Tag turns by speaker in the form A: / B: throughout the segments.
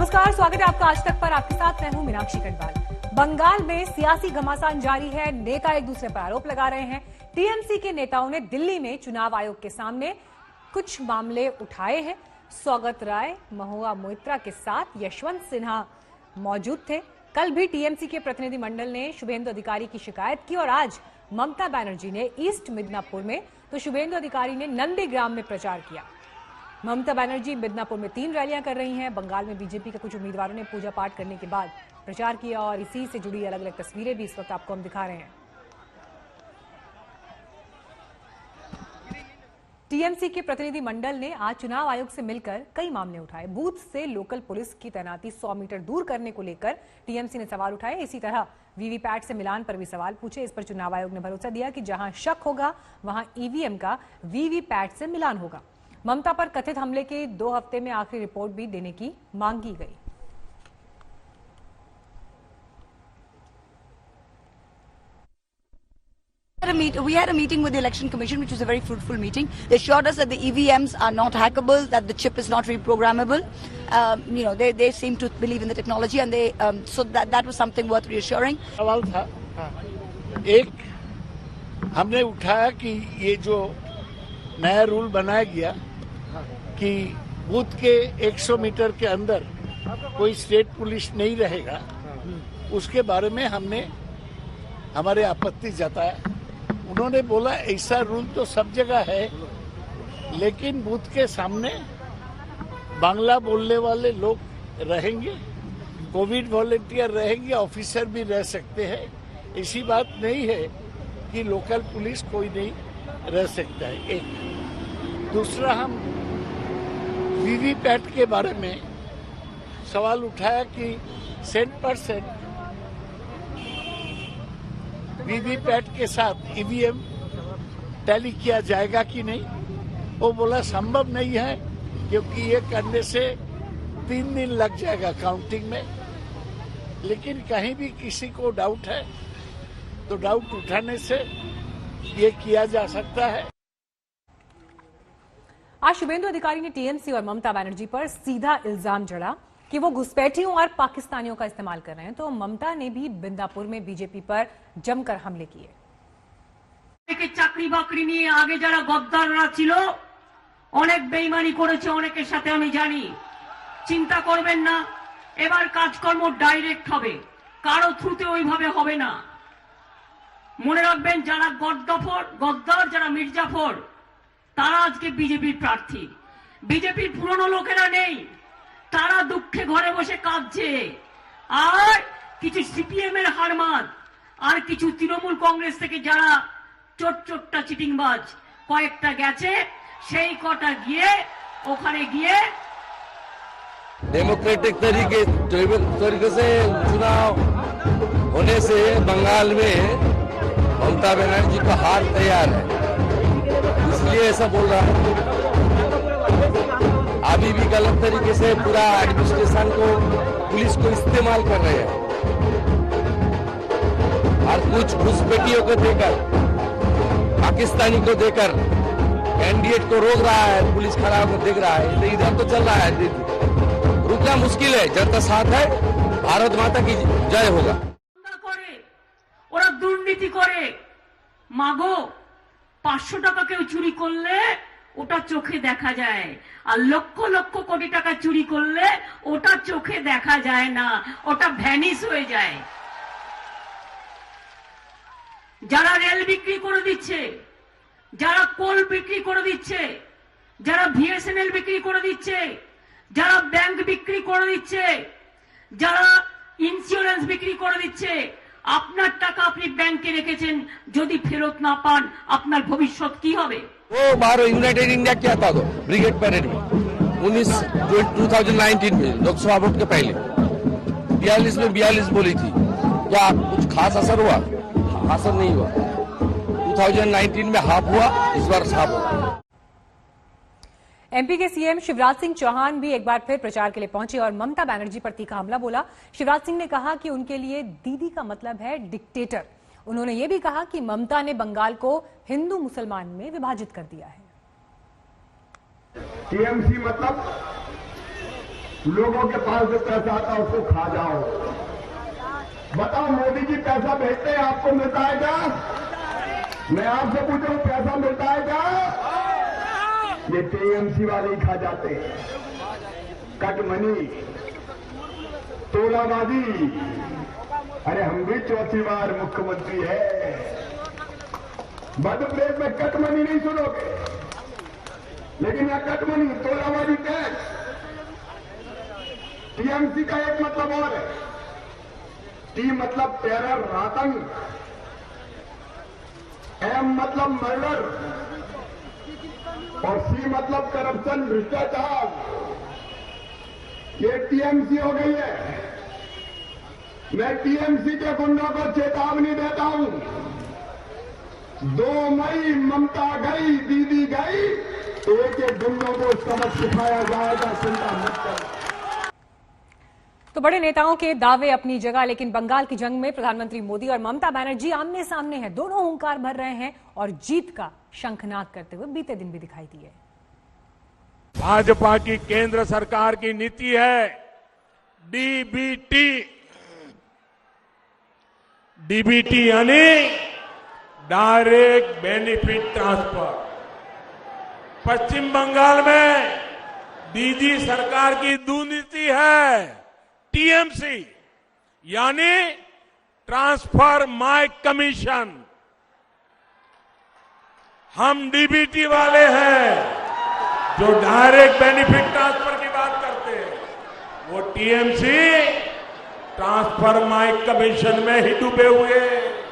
A: नमस्कार, स्वागत है आपका आज तक पर। आपके साथ मैं हूं मीनाक्षी कटवाल। बंगाल में सियासी घमासान जारी है। नेता एक दूसरे पर आरोप लगा रहे हैं। टीएमसी के नेताओं ने दिल्ली में चुनाव आयोग के सामने कुछ मामले उठाए हैं। सौगत राय, महुआ मोइत्रा के साथ यशवंत सिन्हा मौजूद थे। कल भी टीएमसी के प्रतिनिधि मंडल ने शुभेंदु अधिकारी की शिकायत की और आज ममता बनर्जी ने ईस्ट मिदनापुर में तो शुभेंदु अधिकारी ने नंदीग्राम में प्रचार किया। ममता बनर्जी मिदनापुर में 3 रैलियां कर रही हैं। बंगाल में बीजेपी के कुछ उम्मीदवारों ने पूजा पाठ करने के बाद प्रचार किया और इसी से जुड़ी अलग अलग तस्वीरें भी इस वक्त आपको हम दिखा रहे हैं। टीएमसी के प्रतिनिधि मंडल ने आज चुनाव आयोग से मिलकर कई मामले उठाए। बूथ से लोकल पुलिस की तैनाती 100 मीटर दूर करने को लेकर टीएमसी ने सवाल उठाए। इसी तरह वीवीपैट से मिलान पर भी सवाल पूछे। इस पर चुनाव आयोग ने भरोसा दिया कि जहां शक होगा वहां ईवीएम का वीवीपैट से मिलान होगा। ममता पर कथित हमले के 2 हफ्ते में आखिरी रिपोर्ट भी देने की मांग की गई।
B: We had a meeting with the Election Commission, which was a very fruitful meeting. They assured us that the EVMs are not hackable, that the chip is not reprogrammable. They seem to believe in the technology, and so that was something worth reassuring.
C: सवाल था, एक हमने उठाया कि ये जो नया rule बनाया गया कि बूथ के 100 मीटर के अंदर कोई स्टेट पुलिस नहीं रहेगा, उसके बारे में हमने हमारे आपत्ति जताया। उन्होंने बोला ऐसा रूल तो सब जगह है, लेकिन बूथ के सामने बांग्ला बोलने वाले लोग रहेंगे, कोविड वॉलंटियर रहेंगे, ऑफिसर भी रह सकते हैं। ऐसी बात नहीं है कि लोकल पुलिस कोई नहीं रह सकता है। एक दूसरा, हम वीवीपैट के बारे में सवाल उठाया कि 100% वीवीपैट के साथ ईवीएम टैली किया जाएगा कि नहीं। वो बोला संभव नहीं है, क्योंकि ये करने से 3 दिन लग जाएगा काउंटिंग में। लेकिन कहीं भी किसी को डाउट है तो डाउट उठाने से ये किया जा सकता है।
A: आज शुभेंदु अधिकारी ने टीएमसी और ममता बनर्जी पर सीधा इल्जाम जड़ा कि वो घुसपैठियों और पाकिस्तानियों का इस्तेमाल कर रहे हैं। तो ममता ने भी बिंदापुर में बीजेपी पर जमकर हमले किए।
D: চাকরি বাকরি নিয়ে আগে যারা গদ্দাররা ছিল অনেক বেঈমানি করেছে, অনেকের সাথে আমি জানি। চিন্তা করবেন না, এবার কাজকর্ম ডাইরেক্ট হবে, কারো থ্রুতে ওইভাবে হবে না। মনে রাখবেন, যারা গদ্দার, যারা মির্জাফর, তারা আজকে বিজেপির প্রার্থী। বিজেপির পুরনো লোকেরা নেই, তারা দুঃখে ঘরে বসে কাঁদছে। আর কিছু সিপিএম এর হারমাদ আর কিছু তৃণমূল কংগ্রেস থেকে যারা চোটটা চিটিংবাজ কয়েকটা গেছে, সেই কটা গিয়ে ওখানে গিয়ে
E: डेमोक्रेटिक तरीके से चुनाव होने से बंगाल में ममता बनर्जी का हार तैयार है, इसलिए ऐसा बोल रहा है। अभी भी गलत तरीके से पूरा एडमिनिस्ट्रेशन को, पुलिस को इस्तेमाल कर रहे हैं और कुछ घुसपैठियों को देकर, पाकिस्तानी को देकर कैंडिडेट को रोक रहा है। पुलिस खड़ा होकर देख रहा है, इधर तो चल रहा है। रुकना मुश्किल है, जनता साथ है। भारत माता की जय होगा।
D: ওরা দুর্নীতি করে, মাগো 500 টাকা কেউ চুরি করলে ওটা চোখে দেখা যায়, আর লক্ষ লক্ষ কোটি টাকা চুরি করলে ওটা চোখে দেখা যায় না, ওটা ভ্যানিশ হয়ে যায়। যারা রেল বিক্রি করে দিচ্ছে, যারা কোল বিক্রি করে দিচ্ছে, যারা বিএসএনএল বিক্রি করে দিচ্ছে, যারা ব্যাংক বিক্রি করে দিচ্ছে, যারা ইন্স্যুরেন্স বিক্রি করে দিচ্ছে, আপনার টাকা আপনি ব্যাংকে রেখেছেন, যদি ফেরত না পান আপনার ভবিষ্যৎ কি হবে?
E: वो बाहर यूनाइटेड इंडिया क्या था तो ब्रिगेड परेड में 2019 में लोकसभा वोट के पहले 42 में 42 बोली थी। क्या कुछ खास असर हुआ? असर नहीं हुआ। 2019 में हाफ हुआ, इस बार हाफ हुआ।
A: एमपी के सीएम शिवराज सिंह चौहान भी एक बार फिर प्रचार के लिए पहुंचे और ममता बनर्जी पर तीखा हमला बोला। शिवराज सिंह ने कहा कि उनके लिए दीदी का मतलब है डिक्टेटर। उन्होंने ये भी कहा कि ममता ने बंगाल को हिंदू मुसलमान में विभाजित कर दिया है।
F: टीएमसी मतलब लोगों के पास जो पैसा आता है उसको खा जाओ। बताओ, मोदी जी पैसा भेजते हैं, आपको मिलता है क्या? मैं आपसे पूछ रहा हूं, पैसा मिलता है क्या? ये टीएमसी वाले ही खा जाते हैं। कटमनी, तोलाबाजी। अरे हम भी चौथी बार मुख्यमंत्री है, मध्य प्रदेश में कटमनी नहीं सुनोगे, लेकिन यह कटमनी, तोलाबाजी, टैक्स। टीएमसी का एक मतलब और है, टी मतलब टेरर, आतंक, एम मतलब मर्डर और सी मतलब करप्शन, भ्रष्टाचार। ये टीएमसी हो गई है। मैं टीएमसी के गुंडों को चेतावनी देता हूं, 2 मई ममता गई, दीदी गई, एक एक गुंडों को सबक सिखाया जाएगा, चिंता मत करो।
A: तो बड़े नेताओं के दावे अपनी जगह, लेकिन बंगाल की जंग में प्रधानमंत्री मोदी और ममता बनर्जी आमने सामने हैं। दोनों हुंकार भर रहे हैं और जीत का शंखनाद करते हुए बीते दिन भी दिखाई दिए।
G: भाजपा की केंद्र सरकार की नीति है डीबीटी। डीबीटी यानी डायरेक्ट बेनिफिट ट्रांसफर। पश्चिम बंगाल में डीजी सरकार की दुनीति है टीएमसी, यानी ट्रांसफर माय कमीशन। हम डीबीटी वाले हैं जो डायरेक्ट बेनिफिट ट्रांसफर की बात करते हैं, वो टीएमसी ट्रांसफर माय कमीशन में ही डूबे हुए।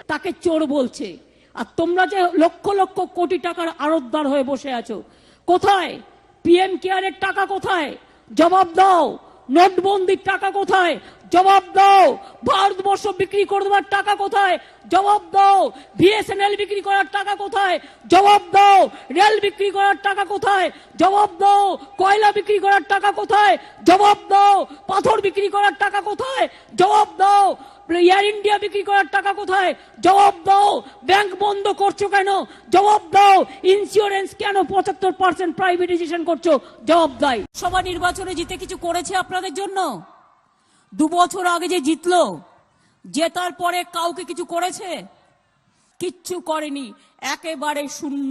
D: তাকে চোর বলছে, আর তোমরা যে লক্ষ লক্ষ কোটি টাকার আড়তদার হয়ে বসে আছো, কোথায় পিএম কেয়ারের টাকা? কোথায়? জবাব দাও। নোটবন্দির টাকা কোথায়? জবাব দাও। ভারতবর্ষ বিক্রি করে দেওয়ার টাকা কোথায়? জবাব দাও। বিএসএনএল বিক্রি করার টাকা কোথায়? জবাব দাও। রেল বিক্রি করার টাকা কোথায়? জবাব দাও। কয়লা বিক্রি করার টাকা কোথায়? জবাব দাও। পাথর বিক্রি করার টাকা কোথায়? জবাব দাও। এয়ার ইন্ডিয়া বিক্রি করার টাকা কোথায়? জবাব দাও। ব্যাংক বন্ধ করছো কেন? জবাব দাও। ইন্স্যুরেন্স কেন 75% প্রাইভেটাইজেশন করছো? জবাব দাও। সভা নির্বাচনে জিতে কিছু করেছে আপনাদের জন্য? 2 বছর আগে যে জিতলো, জেতার পরে কাউকে কিছু করেছে? কিচ্ছু করেনি, একেবারে শূন্য।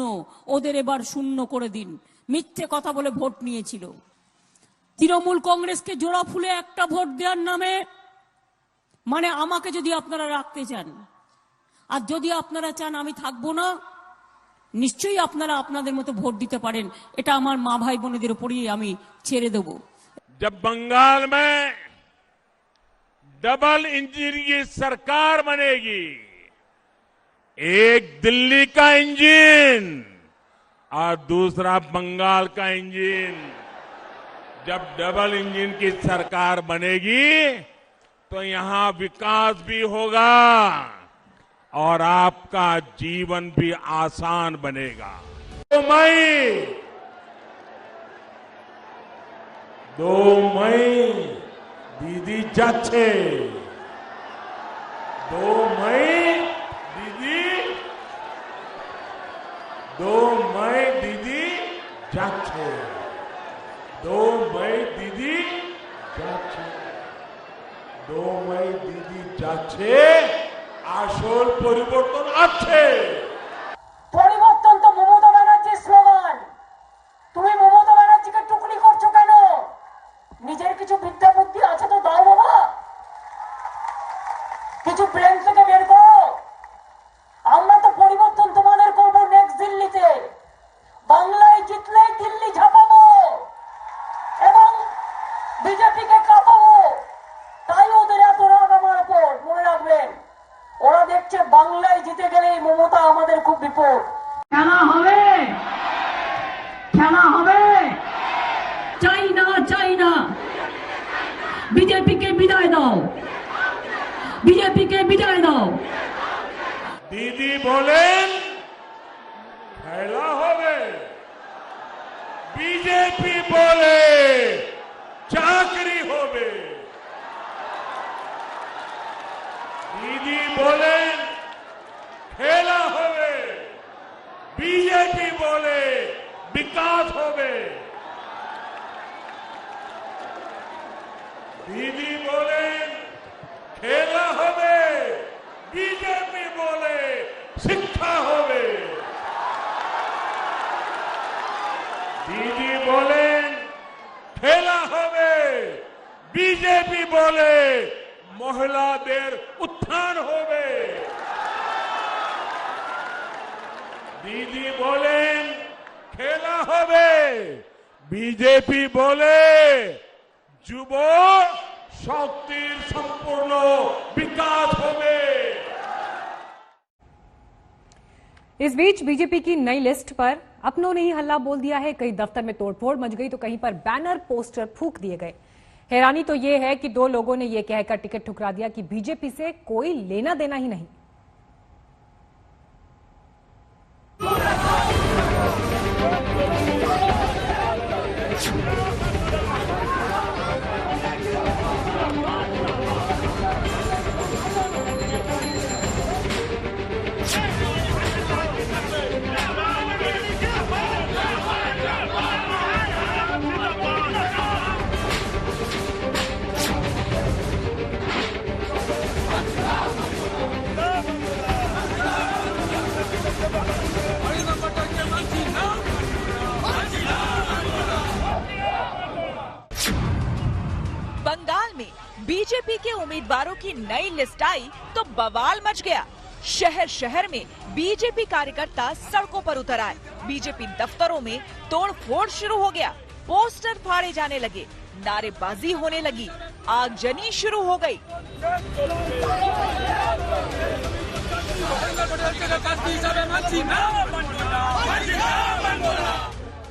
D: ওদের এবার শূন্য করে দিন। মিথ্যে কথা বলে ভোট নিয়েছিল। তৃণমূল কংগ্রেসকে জোড়া ফুলে একটা ভোট দেওয়ার নামে, মানে আমাকে যদি আপনারা রাখতে চান আর যদি আপনারা চান আমি থাকবো না, নিশ্চয়ই আপনারা আপনাদের মতো ভোট দিতে পারেন। এটা আমার মা ভাই বোনেদের উপরই আমি ছেড়ে দেব।
G: जब बंगाल में डबल इंजन की सरकार बनेगी, एक दिल्ली का इंजन और दूसरा बंगाल का इंजन, जब डबल इंजन की सरकार बनेगी तो यहां विकास भी होगा और आपका जीवन भी आसान बनेगा। 2 मई दीदी जाच्छे, 2 मई दीदी, 2 मई दीदी जाच्छे, 2 मई दीदी जाच्छे, 2 मई दीदी जाच्छे, আসল পরিবর্তন আছে।
D: পরিবর্তন তো মমতা ব্যানার্জির স্লোগান। তুমি মমতা ব্যানার্জিকে টুকলি করছো কেন? নিজের কিছু বিদ্যা বুদ্ধি আছে তো দাও বাবা, কিছু ব্রেন থেকে বের করো। আমরা তো পরিবর্তন তোমাদের করবো নেক্সট দিল্লিতে। বাংলায় জিতলে দিল্লি ঝাঁপাবো এবং বিজেপিকে কাঁপাবো। তাই ওদের এত রাগ আমার উপর, মনে রাখবেন। ওরা দেখছে বাংলায় জিতে গেলেই মমতা আমাদের খুব বিপদ। খেলা হবে, খেলা হবে। চাই না, চাই না। বিজেপিকে বিদায় দাও, বিজেপিকে বিদায় দাও।
G: দিদি বলেন খেলা হবে, বিজেপি বলে চাকরি হবে। দিদি বলেন খেলা হবে, বিজেপি বলে বিকাশ হবে। दीदी बोले खेला होवे, बीजेपी बोले शिक्षा होवे। दीदी बोले खेला होवे, बीजेपी बोले महिलादेर उत्थान होवे। दीदी बोले खेला होवे, बीजेपी बोले যুব শক্তির সম্পূর্ণ विकास होवे।
A: इस बीच बीजेपी की नई लिस्ट पर अपनों ने ही हल्ला बोल दिया है। कई दफ्तर में तोड़फोड़ मच गई तो कहीं पर बैनर पोस्टर फूंक दिए गए। हैरानी तो यह है कि 2 लोगों ने यह कहकर टिकट ठुकरा दिया कि बीजेपी से कोई लेना देना ही नहीं।
H: बंगाल में बीजेपी के उम्मीदवारों की नई लिस्ट आई तो बवाल मच गया। शहर शहर में बीजेपी कार्यकर्ता सड़कों पर उतर आए। बीजेपी दफ्तरों में तोड़फोड़ शुरू हो गया। पोस्टर फाड़े जाने लगे, नारेबाजी होने लगी, आगजनी शुरू हो गई।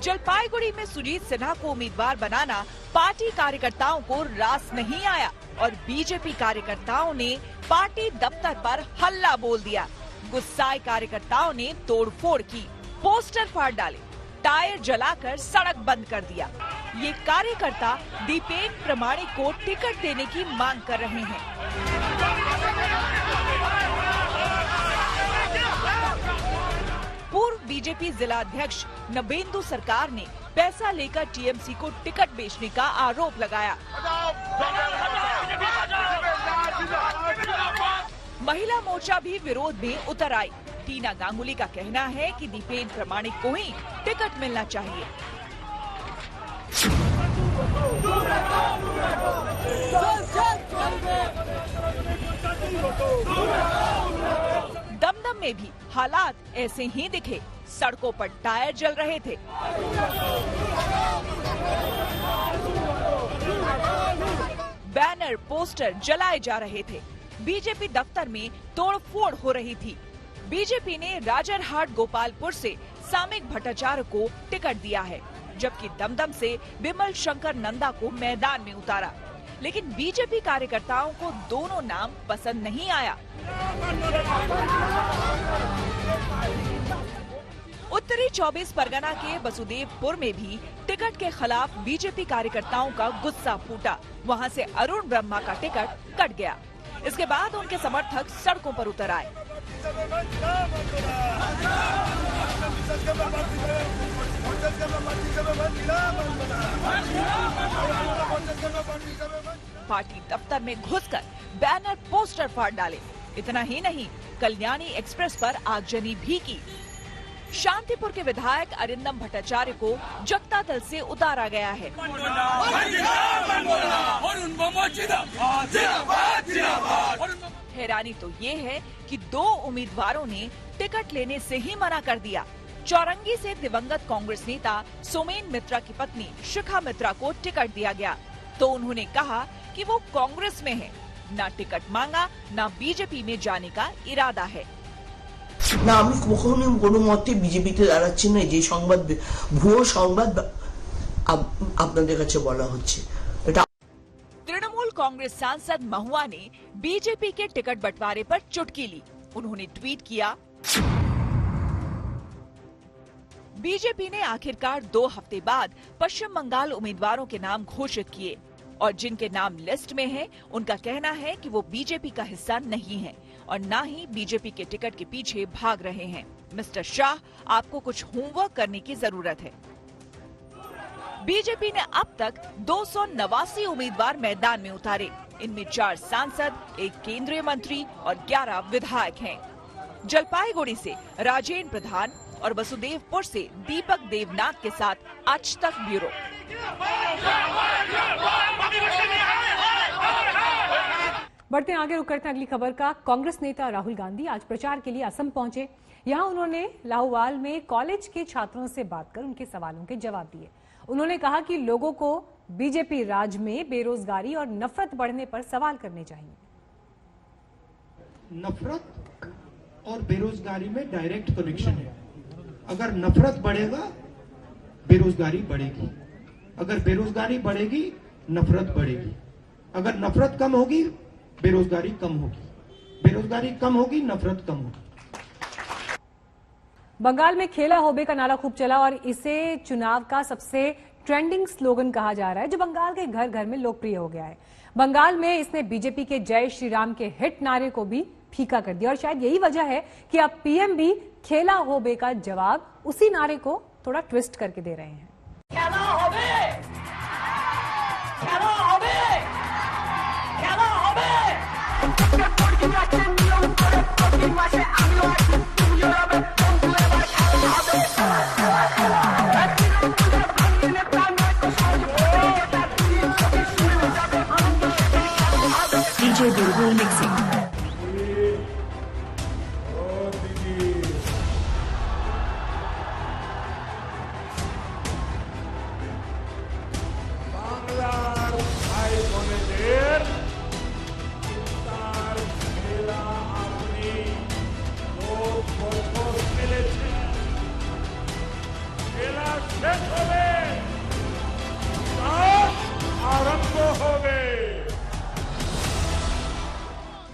H: जलपाईगुड़ी में सुजीत सिन्हा को उम्मीदवार बनाना पार्टी कार्यकर्ताओं को रास नहीं आया और बीजेपी कार्यकर्ताओं ने पार्टी दफ्तर पर हल्ला बोल दिया। गुस्साए कार्यकर्ताओं ने तोड़फोड़ की, पोस्टर फाड़ डाले, टायर जलाकर सड़क बंद कर दिया। ये कार्यकर्ता दीपेन प्रमाणिक को टिकट देने की मांग कर रहे हैं। पूर्व बीजेपी जिला अध्यक्ष नबेंदु सरकार ने पैसा लेकर टीएमसी को टिकट बेचने का आरोप लगाया। महिला मोर्चा भी विरोध में उतर आई। टीना गांगुली का कहना है कि दीपेन प्रमाणिक को ही टिकट मिलना चाहिए। दमदम में भी हालात ऐसे ही दिखे। सड़कों पर टायर जल रहे थे। बैनर पोस्टर जलाए जा रहे थे। बीजेपी दफ्तर में तोड़फोड़ हो रही थी। बीजेपी ने राजरहाट गोपालपुर से सामिक भट्टाचार्य को टिकट दिया है, जबकि दमदम से बिमल शंकर नंदा को मैदान में उतारा। लेकिन बीजेपी कार्यकर्ताओं को दोनों नाम पसंद नहीं आया। उत्तरी 24 परगना के वसुदेवपुर में भी टिकट के खिलाफ बीजेपी कार्यकर्ताओं का गुस्सा फूटा। वहां से अरुण ब्रह्मा का टिकट कट गया। इसके बाद उनके समर्थक सड़कों पर उतर आए। पार्टी दफ्तर में घुसकर बैनर पोस्टर फाड़ डाले। इतना ही नहीं, कल्याणी एक्सप्रेस पर आगजनी भी की। शांतिपुर के विधायक अरिंदम भट्टाचार्य को जनता दल से उतारा गया है। हैरानी तो ये है कि 2 उम्मीदवारों ने टिकट लेने से ही मना कर दिया। चौरंगी से दिवंगत कांग्रेस नेता सोमेन मित्रा की पत्नी शिखा मित्रा को टिकट दिया गया तो उन्होंने कहा कि वो कांग्रेस में है, ना टिकट मांगा, ना बीजेपी में जाने का इरादा है।
I: না আমি কখনো কোনো মতে বিজেপিতে দাঁড়াচ্ছি না। যে সংবাদ ভুয়ো সংবাদ আপনাদের কাছে বলা হচ্ছে।
H: तृणमूल कांग्रेस सांसद महुआ ने बीजेपी के टिकट बंटवारे पर चुटकी ली। उन्होंने ट्वीट किया, बीजेपी ने आखिरकार 2 हफ्ते बाद पश्चिम बंगाल उम्मीदवारों के नाम घोषित किए और जिनके नाम लिस्ट में हैं, उनका कहना है कि वो बीजेपी का हिस्सा नहीं है और ना ही बीजेपी के टिकट के पीछे भाग रहे हैं। मिस्टर शाह, आपको कुछ होमवर्क करने की जरूरत है। बीजेपी ने अब तक 289 उम्मीदवार मैदान में उतारे। इनमें 4 सांसद, 1 केंद्रीय मंत्री और 11 विधायक हैं। जलपाईगुड़ी से राजेंद्र प्रधान और वसुदेवपुर से दीपक देवनाथ के साथ आज तक ब्यूरो।
A: बढ़ते हैं आगे, रुक करते हैं अगली खबर का। कांग्रेस नेता राहुल गांधी आज प्रचार के लिए असम पहुंचे। यहां उन्होंने लाहौवाल में कॉलेज के छात्रों से बात कर उनके सवालों के जवाब दिए। उन्होंने कहा कि लोगों को बीजेपी राज में बेरोजगारी और नफरत बढ़ने पर सवाल करने चाहिए।
J: नफरत और बेरोजगारी में डायरेक्ट कनेक्शन है। अगर नफरत बढ़ेगा बेरोजगारी बढ़ेगी, अगर बेरोजगारी बढ़ेगी नफरत बढ़ेगी, अगर नफरत कम होगी बेरोजगारी कम होगी, बेरोजगारी कम होगी नफरत कम होगी।
A: बंगाल में खेला होबे का नारा खूब चला और इसे चुनाव का सबसे ट्रेंडिंग स्लोगन कहा जा रहा है, जो बंगाल के घर घर में लोकप्रिय हो गया है। बंगाल में इसने बीजेपी के जय श्री राम के हिट नारे को भी फीका कर दिया और शायद यही वजह है कि अब पीएम भी खेला होबे का जवाब उसी नारे को थोड़ा ट्विस्ट करके दे रहे हैं।
D: खेला होबे, खेला होबे, खेला होबे।
K: DJ Bulbul mixing.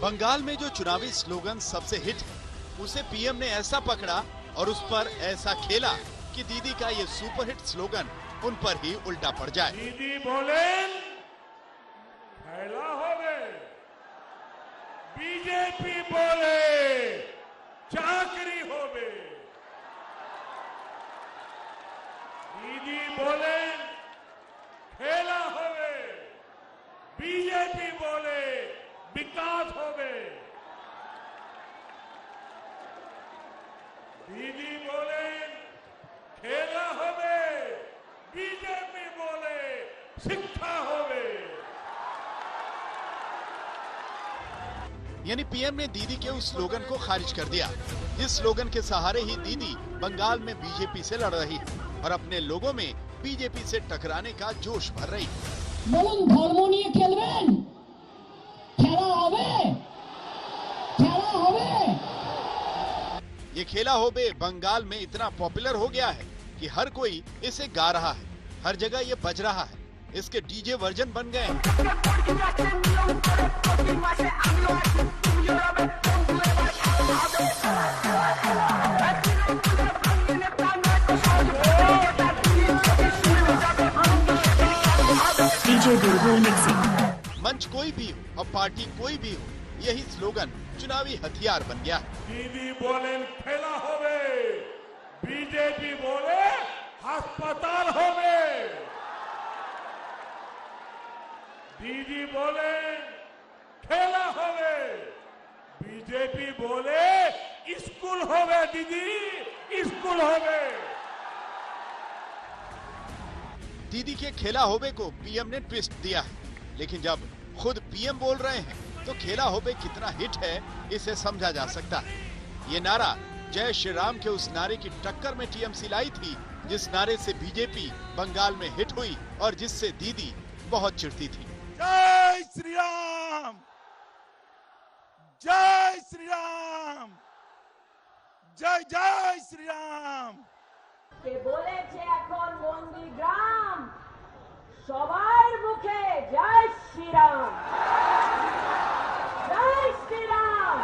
L: बंगाल में जो चुनावी स्लोगन सबसे हिट है उसे पीएम ने ऐसा पकड़ा और उस पर ऐसा खेला कि दीदी का ये सुपरहिट स्लोगन उन पर ही उल्टा पड़ जाए।
G: दीदी बोले खेला होबे, बीजेपी बोले चाकरी होबे, दीदी बोले खेला होबे, बीजेपी बोले विकास होवे, दीदी बोले खेला होवे, बीजेपी बोले शिक्षा होवे।
L: यानी पीएम ने दीदी के उस स्लोगन को खारिज कर दिया। इस स्लोगन के सहारे ही दीदी बंगाल में बीजेपी से लड़ रही है और अपने लोगों में बीजेपी से टकराने का जोश भर रही है।
M: বলুন ধর্ম নিয়ে খেলবেন, খেলা হবে, খেলা হবে।
L: ये खेला होबे बंगाल में इतना पॉपुलर हो गया है कि हर कोई इसे गा रहा है, हर जगह ये बज रहा है, इसके डीजे वर्जन बन गए हैं। मंच कोई भी हो और पार्टी कोई भी हो, यही स्लोगन चुनावी हथियार बन गया है।
G: दीदी बोले खेला होवे, बीजेपी बोले अस्पताल होवे, दीदी बोले खेला होवे, बीजेपी बोले स्कूल होवे, दीदी स्कूल होवे।
L: दीदी के खेला होबे को पीएम ने ट्विस्ट दिया है, लेकिन जब खुद पीएम बोल रहे हैं तो खेला होबे कितना हिट है इसे समझा जा सकता है। ये नारा जय श्री राम के उस नारे की टक्कर में टीएमसी लाई थी, जिस नारे से बीजेपी बंगाल में हिट हुई और जिससे दीदी बहुत चिढ़ती थी।
G: जय श्री राम, जय श्री राम, जय जय श्री राम।
D: কে বলেছে এখন নন্দীগ্রাম, সবার মুখে জয় শ্রীরাম, জয় শ্রীরাম,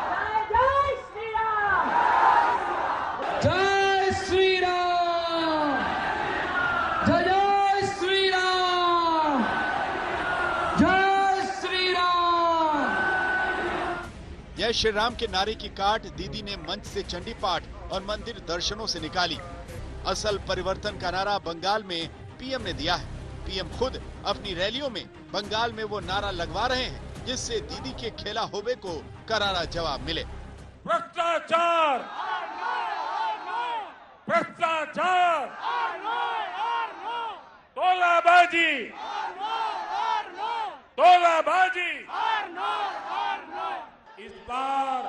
D: জয় জয় শ্রীরাম,
M: জয় শ্রীরাম, জয় জয় শ্রীরাম, জয় শ্রীরাম।
L: जय श्री राम के नारे की काट दीदी ने मंच से चंडी पाठ और मंदिर दर्शनों से निकाली। असल परिवर्तन का नारा बंगाल में पीएम ने दिया है। पीएम खुद अपनी रैलियों में बंगाल में वो नारा लगवा रहे हैं जिससे दीदी के खेला होबे को करारा जवाब मिले।
G: भ्रष्टाचार, भ्रष्टाचार, तोलाबाजी, तोलाबाजी। इस बार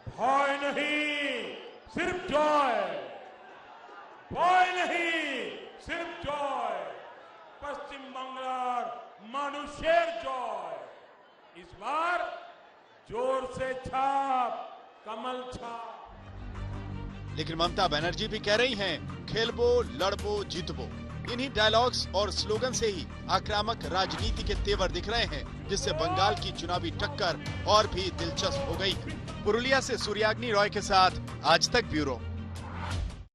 G: भय नहीं, सिर्फ जॉय, भय नहीं, सिर्फ जॉय। पश्चिम बंगाल मानुषेर जॉय। इस बार जोर से छाप, कमल छाप।
L: लेकिन ममता बनर्जी भी कह रही हैं, खेलबो, लड़बो, जीतबो। इन्हीं डायलॉग्स और स्लोगन से ही आक्रामक राजनीति के तेवर दिख रहे हैं, जिससे बंगाल की चुनावी टक्कर और भी दिलचस्प हो गई। पुरुलिया से सूर्याग्नि रॉय के साथ आज तक ब्यूरो।